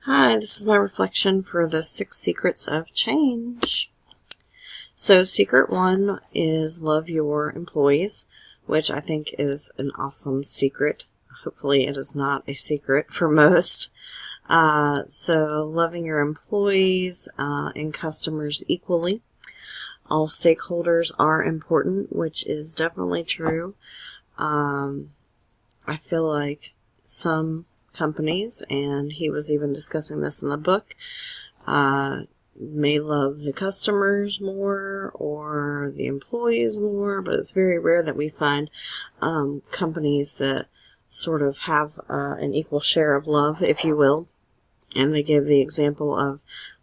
Hi, this is my reflection for the 6 Secrets of Change. So secret 1 is love your employees, which I think is an awesome secret. Hopefully it is not a secret for most. So loving your employees and customers equally. All stakeholders are important, which is definitely true. I feel like some companies, and he was even discussing this in the book, may love the customers more or the employees more, but it's very rare that we find companies that sort of have an equal share of love, if you will. And they give the example of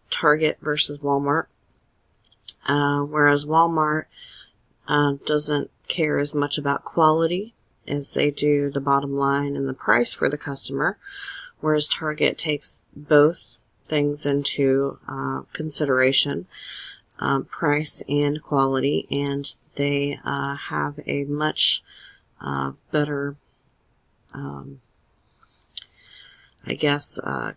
Target versus Walmart, whereas Walmart doesn't care as much about quality as they do the bottom line and the price for the customer, whereas Target takes both things into consideration, price and quality, and they have a much better,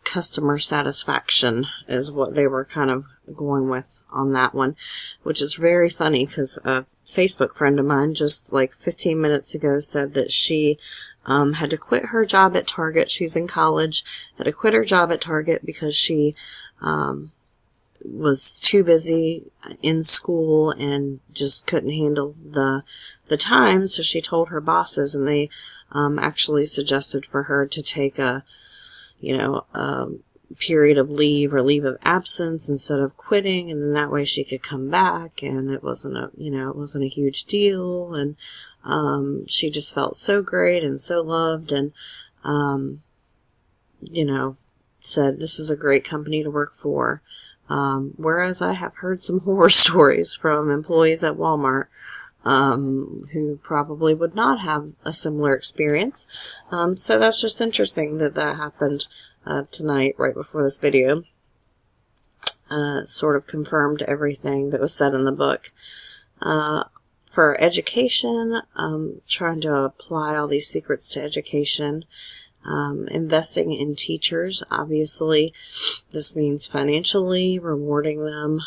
customer satisfaction is what they were kind of going with on that one, which is very funny because a Facebook friend of mine just like 15 minutes ago said that she had to quit her job at Target. She's in college, had to quit her job at Target because she was too busy in school and just couldn't handle the time, so she told her bosses, and they actually suggested for her to take a period of leave or leave of absence instead of quitting, and then that way she could come back, and it wasn't a huge deal, and she just felt so great and so loved, and said this is a great company to work for. Whereas I have heard some horror stories from employees at Walmart who probably would not have a similar experience. So that's just interesting that happened tonight, right before this video. Sort of confirmed everything that was said in the book. For education, trying to apply all these secrets to education. Investing in teachers, obviously, this means financially rewarding them,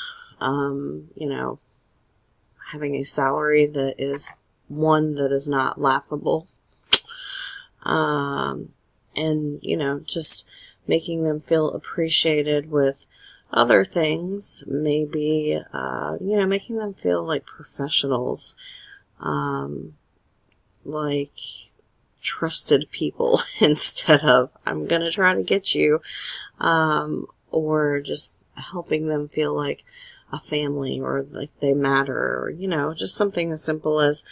having a salary that is one that is not laughable, and, just making them feel appreciated with other things, maybe, making them feel like professionals, like trusted people instead of I'm gonna try to get you, or just helping them feel like a family or like they matter, or just something as simple as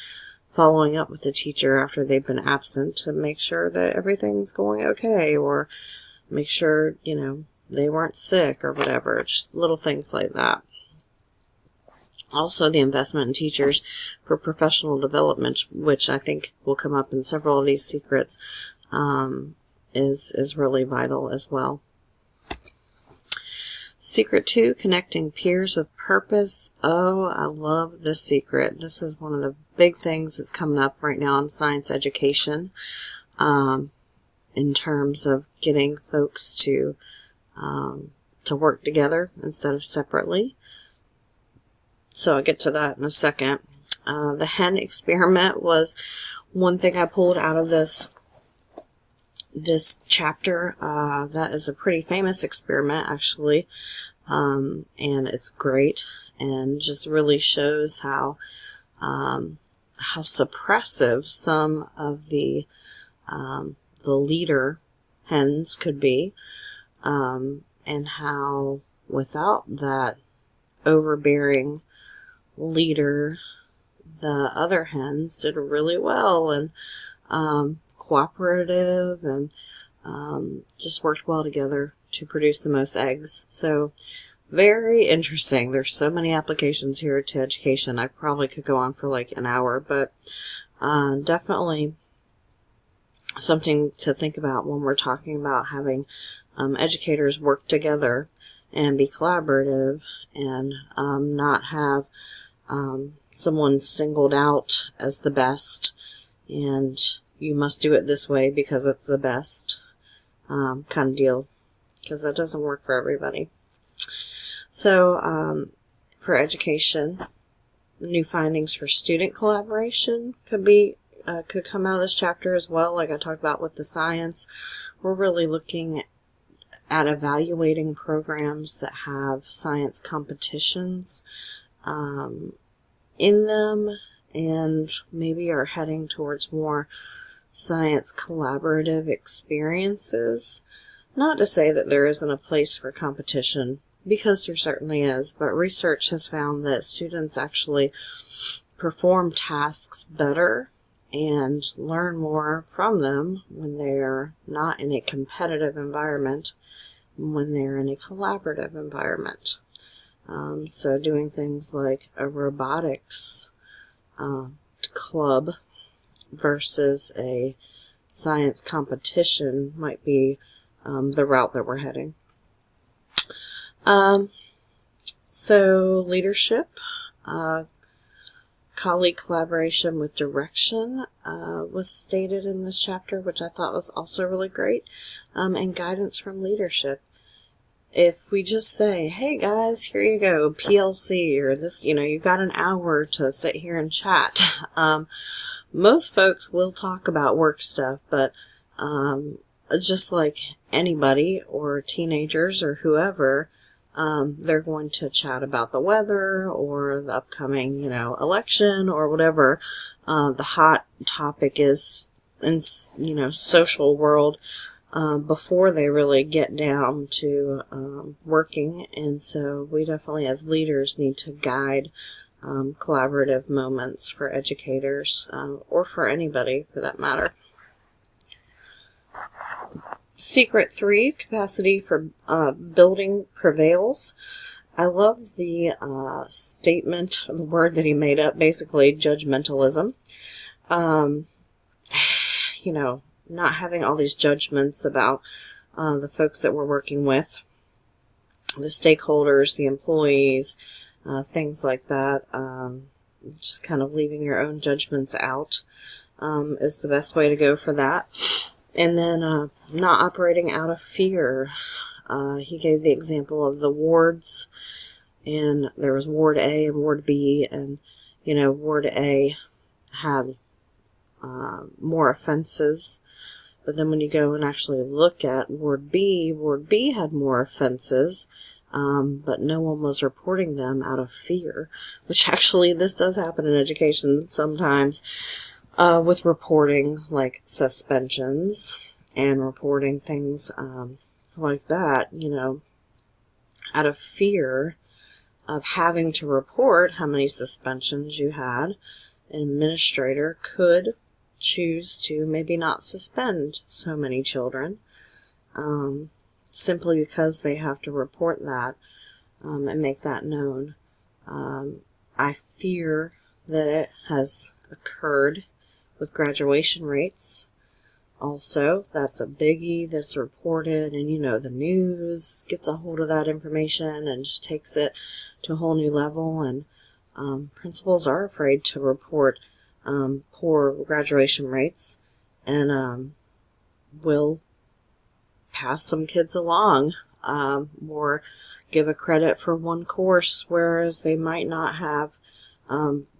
following up with the teacher after they've been absent to make sure that everything's going okay, or make sure they weren't sick or whatever, just little things like that. Also, the investment in teachers for professional development, which I think will come up in several of these secrets, is really vital as well. Secret 2, connecting peers with purpose. Oh, I love this secret. This is one of the big things that's coming up right now in science education, in terms of getting folks to work together instead of separately. So I'll get to that in a second. The hen experiment was one thing I pulled out of this chapter. That is a pretty famous experiment, actually, and it's great, and just really shows how suppressive some of the leader hens could be, and how without that overbearing leader, the other hens did really well and cooperative, and just worked well together to produce the most eggs. So very interesting. There's so many applications here to education. I probably could go on for like an hour, but definitely something to think about when we're talking about having educators work together and be collaborative, and not have someone singled out as the best, and you must do it this way because it's the best kind of deal. because that doesn't work for everybody. So, for education, new findings for student collaboration could come out of this chapter as well. Like I talked about with the science, we're really looking at evaluating programs that have science competitions in them, and maybe are heading towards more science collaborative experiences. Not to say that there isn't a place for competition, because there certainly is, but research has found that students actually perform tasks better and learn more from them when they're not in a competitive environment, when they're in a collaborative environment. So doing things like a robotics club versus a science competition might be the route that we're heading. So leadership, colleague collaboration with direction was stated in this chapter, which I thought was also really great, and guidance from leadership. If we just say, hey guys, here you go, PLC, or this, you've got an hour to sit here and chat. Most folks will talk about work stuff, but just like anybody or teenagers or whoever, they're going to chat about the weather or the upcoming, election or whatever the hot topic is in, social world before they really get down to working. And so we definitely, as leaders, need to guide collaborative moments for educators or for anybody for that matter. Secret 3, capacity for building prevails. I love the statement, the word that he made up, basically judgmentalism. Not having all these judgments about the folks that we're working with, the stakeholders, the employees, things like that. Just kind of leaving your own judgments out is the best way to go for that. And then not operating out of fear. He gave the example of the wards, and there was Ward A and Ward B, and, Ward A had more offenses. But then when you go and actually look at Ward B had more offenses, but no one was reporting them out of fear, which actually this does happen in education sometimes. With reporting like suspensions and reporting things like that, out of fear of having to report how many suspensions you had, an administrator could choose to maybe not suspend so many children simply because they have to report that and make that known. I fear that it has occurred with graduation rates. Also, that's a biggie that's reported, and the news gets a hold of that information and just takes it to a whole new level, and principals are afraid to report poor graduation rates and will pass some kids along or give a credit for one course, whereas they might not have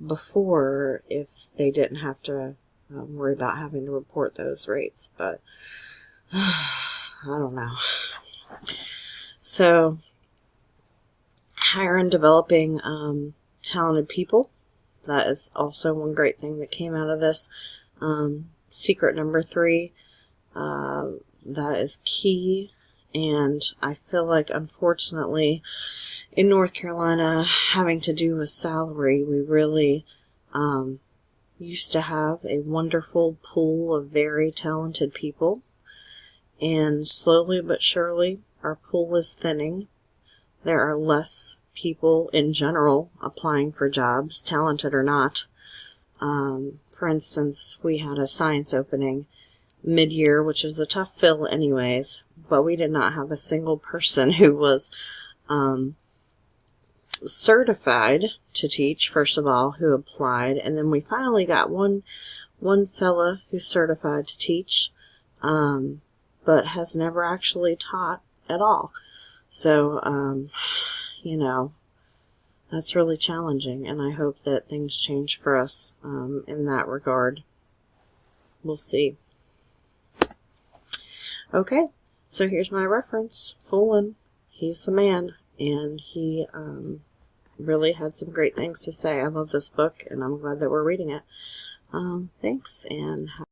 before if they didn't have to worry about having to report those rates. But I don't know. So, hire and developing talented people. That is also one great thing that came out of this. Secret number 3, that is key. And I feel like, unfortunately, in North Carolina, having to do with salary, we really used to have a wonderful pool of very talented people. And slowly but surely, our pool is thinning. There are less people in general applying for jobs, talented or not. For instance, we had a science opening mid-year, which is a tough fill anyways, but we did not have a single person who was certified to teach, first of all, who applied, and then we finally got one fella who's certified to teach, but has never actually taught at all. So, you know, that's really challenging, and I hope that things change for us in that regard. We'll see. Okay, so here's my reference. Fullen, he's the man, and he really had some great things to say. I love this book, and I'm glad that we're reading it. Thanks, and